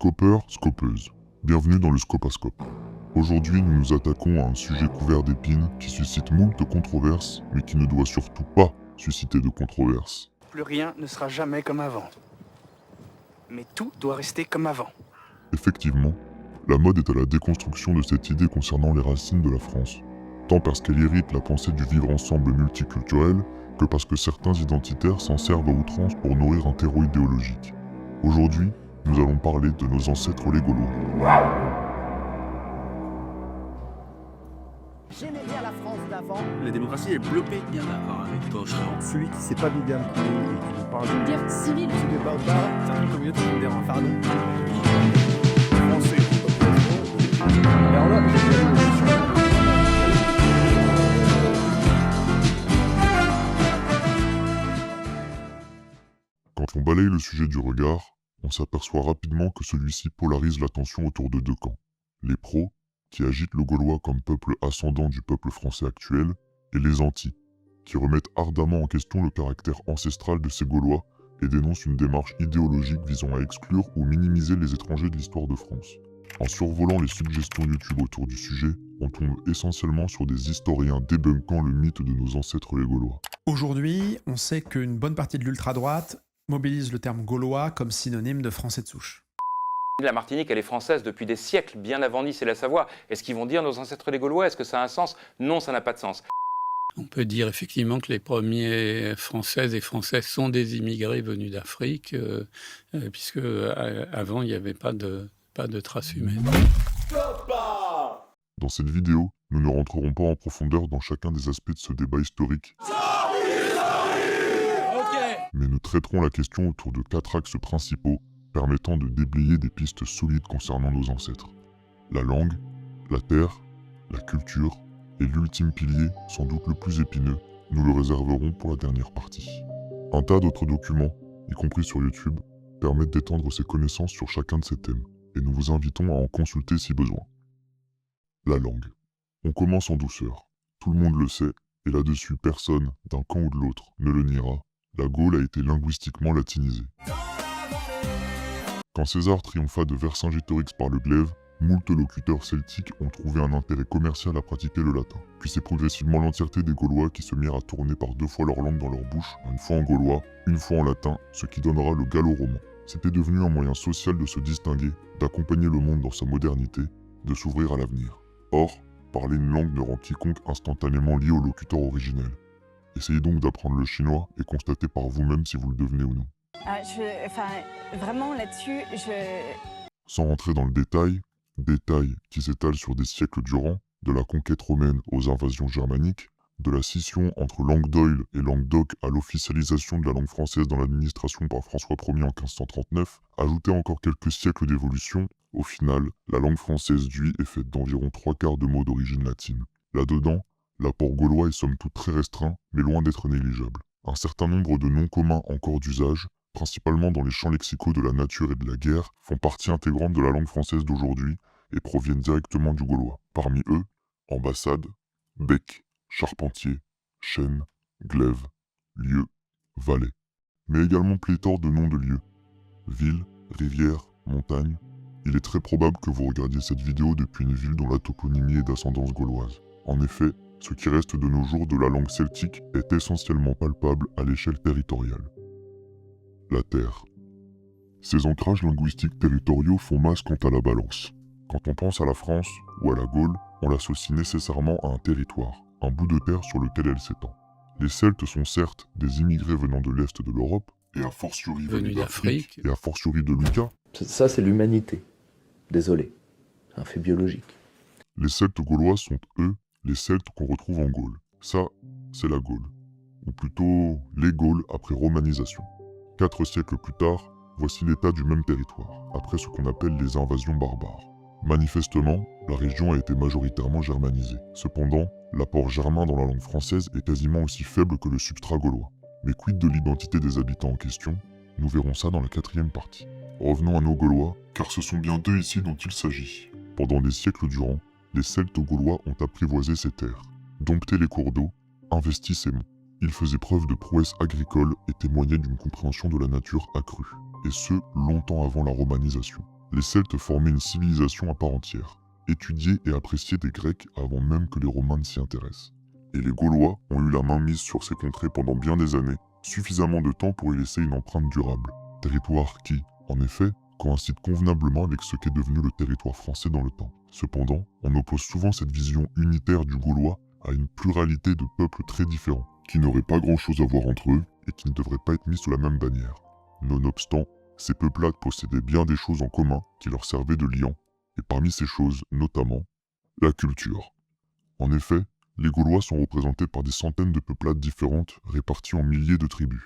Scopeurs, scopeuses, bienvenue dans le Scopascope. Aujourd'hui, nous nous attaquons à un sujet couvert d'épines qui suscite moult controverses, mais qui ne doit surtout pas susciter de controverses. Plus rien ne sera jamais comme avant. Mais tout doit rester comme avant. Effectivement, la mode est à la déconstruction de cette idée concernant les racines de la France, tant parce qu'elle irrite la pensée du vivre ensemble multiculturel, que parce que certains identitaires s'en servent à outrance pour nourrir un terreau idéologique. Aujourd'hui, nous allons parler de nos ancêtres les Gaulois. J'aimais bien la France d'avant. La démocratie est bloquée. Bien d'accord avec toi, Charles. Celui qui sait pas bien couler et qui nous parle de guerre civile. ce débat pas, Certaines communautés font des pardon. français, population. Alors là, j'ai bien vu. Quand on balaye le sujet du regard, on s'aperçoit rapidement que celui-ci polarise l'attention autour de deux camps. Les pros, qui agitent le Gaulois comme peuple ascendant du peuple français actuel, et les anti, qui remettent ardemment en question le caractère ancestral de ces Gaulois et dénoncent une démarche idéologique visant à exclure ou minimiser les étrangers de l'histoire de France. En survolant les suggestions YouTube autour du sujet, on tombe essentiellement sur des historiens débunkant le mythe de nos ancêtres les Gaulois. Aujourd'hui, on sait qu'une bonne partie de l'ultra-droite mobilise le terme gaulois comme synonyme de français de souche. La Martinique, elle est française depuis des siècles, bien avant Nice et la Savoie. Est-ce qu'ils vont dire nos ancêtres les Gaulois? Est-ce que ça a un sens? Non, ça n'a pas de sens. On peut dire effectivement que les premiers Françaises et Français sont des immigrés venus d'Afrique, puisque avant il n'y avait pas de traces humaines. Dans cette vidéo, nous ne rentrerons pas en profondeur dans chacun des aspects de ce débat historique, mais nous traiterons la question autour de 4 axes principaux permettant de déblayer des pistes solides concernant nos ancêtres. La langue, la terre, la culture et l'ultime pilier, sans doute le plus épineux, nous le réserverons pour la dernière partie. Un tas d'autres documents, y compris sur YouTube, permettent d'étendre ses connaissances sur chacun de ces thèmes, et nous vous invitons à en consulter si besoin. La langue. On commence en douceur. Tout le monde le sait, et là-dessus personne, d'un camp ou de l'autre, ne le niera. La Gaule a été linguistiquement latinisée. Quand César triompha de Vercingétorix par le glaive, moult locuteurs celtiques ont trouvé un intérêt commercial à pratiquer le latin. Puis c'est progressivement l'entièreté des Gaulois qui se mirent à tourner par 2 fois leur langue dans leur bouche, une fois en gaulois, une fois en latin, ce qui donnera le gallo-roman. C'était devenu un moyen social de se distinguer, d'accompagner le monde dans sa modernité, de s'ouvrir à l'avenir. Or, parler une langue ne rend quiconque instantanément lié au locuteur originel. Essayez donc d'apprendre le chinois et constatez par vous-même si vous le devenez ou non. Vraiment là-dessus, Sans rentrer dans le détail qui s'étale sur des siècles durant, de la conquête romaine aux invasions germaniques, de la scission entre langue d'Oil et langue d'Oc à l'officialisation de la langue française dans l'administration par François Ier en 1539, ajoutez encore quelques siècles d'évolution, au final, la langue française d'Uy est faite d'environ 3/4 de mots d'origine latine. Là-dedans, l'apport gaulois est somme toute très restreint, mais loin d'être négligeable. Un certain nombre de noms communs encore d'usage, principalement dans les champs lexicaux de la nature et de la guerre, font partie intégrante de la langue française d'aujourd'hui et proviennent directement du gaulois. Parmi eux, ambassade, bec, charpentier, chêne, glaive, lieu, vallée. Mais également pléthore de noms de lieux. Ville, rivière, montagne. Il est très probable que vous regardiez cette vidéo depuis une ville dont la toponymie est d'ascendance gauloise. En effet, ce qui reste de nos jours de la langue celtique est essentiellement palpable à l'échelle territoriale. La terre. Ces ancrages linguistiques territoriaux font masse quant à la balance. Quand on pense à la France ou à la Gaule, on l'associe nécessairement à un territoire, un bout de terre sur lequel elle s'étend. Les Celtes sont certes des immigrés venant de l'Est de l'Europe, et a fortiori venus d'Afrique, et a fortiori de Lucca. Ça, c'est l'humanité. Désolé. C'est un fait biologique. Les Celtes gaulois sont, eux, les Celtes qu'on retrouve en Gaule. Ça, c'est la Gaule. Ou plutôt, les Gaules après romanisation. 4 siècles plus tard, voici l'état du même territoire, après ce qu'on appelle les invasions barbares. Manifestement, la région a été majoritairement germanisée. Cependant, l'apport germain dans la langue française est quasiment aussi faible que le substrat gaulois. Mais quid de l'identité des habitants en question? Nous verrons ça dans la 4e partie. Revenons à nos Gaulois, car ce sont bien d'eux ici dont il s'agit. Pendant des siècles durant, les Celtes gaulois ont apprivoisé ces terres, dompté les cours d'eau, investi ces monts. Ils faisaient preuve de prouesse agricole et témoignaient d'une compréhension de la nature accrue, et ce, longtemps avant la romanisation. Les Celtes formaient une civilisation à part entière, étudiée et appréciée des Grecs avant même que les Romains ne s'y intéressent. Et les Gaulois ont eu la main mise sur ces contrées pendant bien des années, suffisamment de temps pour y laisser une empreinte durable. Territoire qui, en effet, coïncide convenablement avec ce qu'est devenu le territoire français dans le temps. Cependant, on oppose souvent cette vision unitaire du Gaulois à une pluralité de peuples très différents, qui n'auraient pas grand-chose à voir entre eux et qui ne devraient pas être mis sous la même bannière. Nonobstant, ces peuplades possédaient bien des choses en commun qui leur servaient de liant, et parmi ces choses, notamment, la culture. En effet, les Gaulois sont représentés par des centaines de peuplades différentes réparties en milliers de tribus.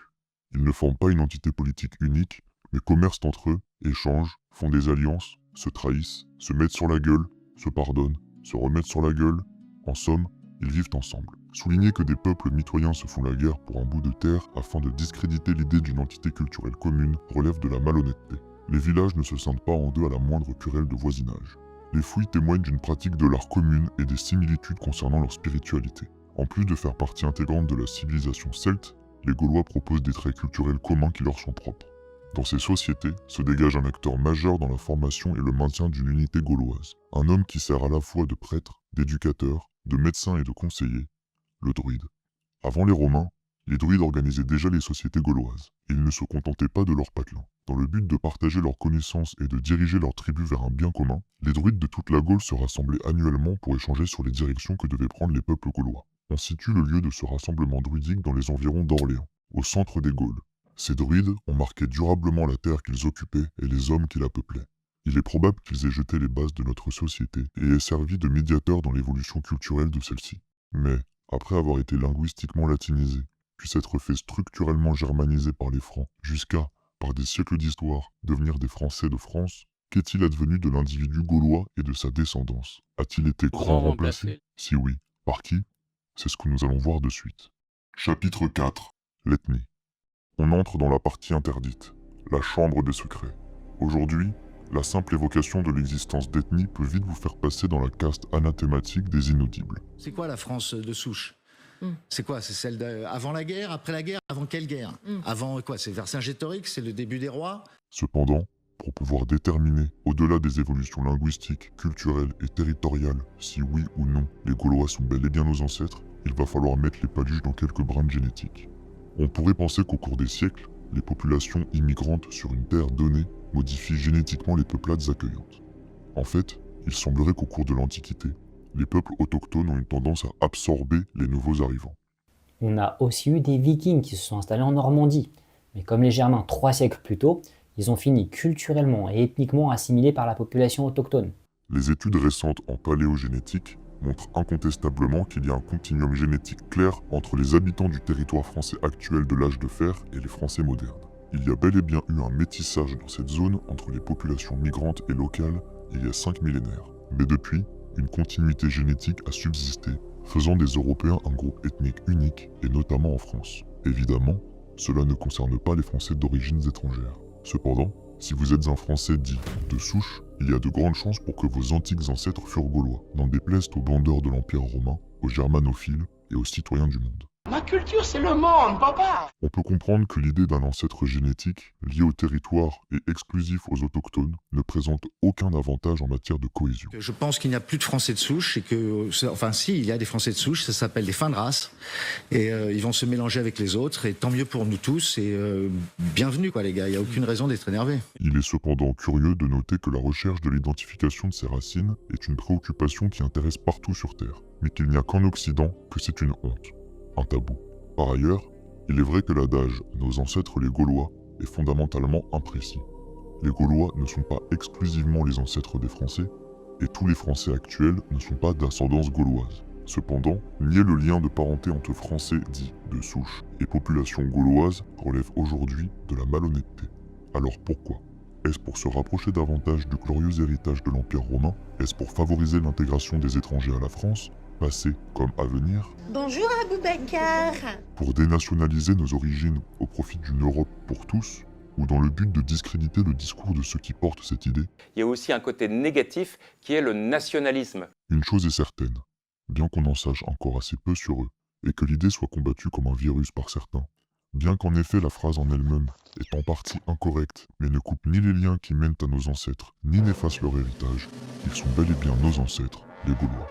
Ils ne forment pas une entité politique unique, mais commercent entre eux, échangent, font des alliances, se trahissent, se mettent sur la gueule, se pardonnent, se remettent sur la gueule. En somme, ils vivent ensemble. Souligner que des peuples mitoyens se font la guerre pour un bout de terre afin de discréditer l'idée d'une entité culturelle commune relève de la malhonnêteté. Les villages ne se scindent pas en deux à la moindre querelle de voisinage. Les fouilles témoignent d'une pratique de l'art commune et des similitudes concernant leur spiritualité. En plus de faire partie intégrante de la civilisation celte, les Gaulois proposent des traits culturels communs qui leur sont propres. Dans ces sociétés se dégage un acteur majeur dans la formation et le maintien d'une unité gauloise. Un homme qui sert à la fois de prêtre, d'éducateur, de médecin et de conseiller, le druide. Avant les Romains, les druides organisaient déjà les sociétés gauloises. Ils ne se contentaient pas de leur patelin. Dans le but de partager leurs connaissances et de diriger leur tribu vers un bien commun, les druides de toute la Gaule se rassemblaient annuellement pour échanger sur les directions que devaient prendre les peuples gaulois. On situe le lieu de ce rassemblement druidique dans les environs d'Orléans, au centre des Gaules. Ces druides ont marqué durablement la terre qu'ils occupaient et les hommes qui la peuplaient. Il est probable qu'ils aient jeté les bases de notre société et aient servi de médiateurs dans l'évolution culturelle de celle-ci. Mais, après avoir été linguistiquement latinisés, puis s'être fait structurellement germaniser par les Francs, jusqu'à, par des siècles d'histoire, devenir des Français de France, qu'est-il advenu de l'individu gaulois et de sa descendance? A-t-il été grand remplacé? Si oui, par qui? C'est ce que nous allons voir de suite. Chapitre 4. L'ethnie. On entre dans la partie interdite, la chambre des secrets. Aujourd'hui, la simple évocation de l'existence d'ethnie peut vite vous faire passer dans la caste anathématique des inaudibles. C'est quoi la France de souche? C'est quoi? C'est celle avant la guerre, après la guerre? Avant quelle guerre? Avant quoi? C'est Vercingétorix? C'est le début des rois? Cependant, pour pouvoir déterminer, au-delà des évolutions linguistiques, culturelles et territoriales, si oui ou non les Gaulois sont bel et bien nos ancêtres, il va falloir mettre les paluches dans quelques brins de génétique. On pourrait penser qu'au cours des siècles, les populations immigrantes sur une terre donnée modifient génétiquement les peuplades accueillantes. En fait, il semblerait qu'au cours de l'Antiquité, les peuples autochtones ont une tendance à absorber les nouveaux arrivants. On a aussi eu des Vikings qui se sont installés en Normandie, mais comme les Germains 3 siècles plus tôt, ils ont fini culturellement et ethniquement assimilés par la population autochtone. Les études récentes en paléogénétique montrent incontestablement qu'il y a un continuum génétique clair entre les habitants du territoire français actuel de l'âge de fer et les Français modernes. Il y a bel et bien eu un métissage dans cette zone entre les populations migrantes et locales il y a 5 millénaires. Mais depuis, une continuité génétique a subsisté, faisant des Européens un groupe ethnique unique, et notamment en France. Évidemment, cela ne concerne pas les Français d'origines étrangères. Cependant, si vous êtes un Français dit de souche, il y a de grandes chances pour que vos antiques ancêtres furent gaulois, n'en déplaise aux bandeurs de l'Empire romain, aux germanophiles et aux citoyens du monde. Ma culture, c'est le monde, papa! On peut comprendre que l'idée d'un ancêtre génétique, lié au territoire et exclusif aux autochtones, ne présente aucun avantage en matière de cohésion. Je pense qu'il n'y a plus de Français de souche et que, enfin si, il y a des Français de souche, ça s'appelle des fins de race et ils vont se mélanger avec les autres et tant mieux pour nous tous et bienvenue quoi les gars, il n'y a aucune raison d'être énervé. Il est cependant curieux de noter que la recherche de l'identification de ces racines est une préoccupation qui intéresse partout sur Terre, mais qu'il n'y a qu'en Occident que c'est une honte. Un tabou. Par ailleurs, il est vrai que l'adage « nos ancêtres les Gaulois » est fondamentalement imprécis. Les Gaulois ne sont pas exclusivement les ancêtres des Français, et tous les Français actuels ne sont pas d'ascendance gauloise. Cependant, nier le lien de parenté entre Français dits de souche et population gauloise relève aujourd'hui de la malhonnêteté. Alors pourquoi? Est-ce pour se rapprocher davantage du glorieux héritage de l'Empire romain? Est-ce pour favoriser l'intégration des étrangers à la France, passé comme à venir? Bonjour Aboubacar. Pour dénationaliser nos origines au profit d'une Europe pour tous, ou dans le but de discréditer le discours de ceux qui portent cette idée? Il y a aussi un côté négatif qui est le nationalisme. Une chose est certaine, bien qu'on en sache encore assez peu sur eux, et que l'idée soit combattue comme un virus par certains, Bien qu'en effet la phrase en elle-même est en partie incorrecte, mais ne coupe ni les liens qui mènent à nos ancêtres, ni n'efface leur héritage, ils sont bel et bien nos ancêtres, les Gaulois.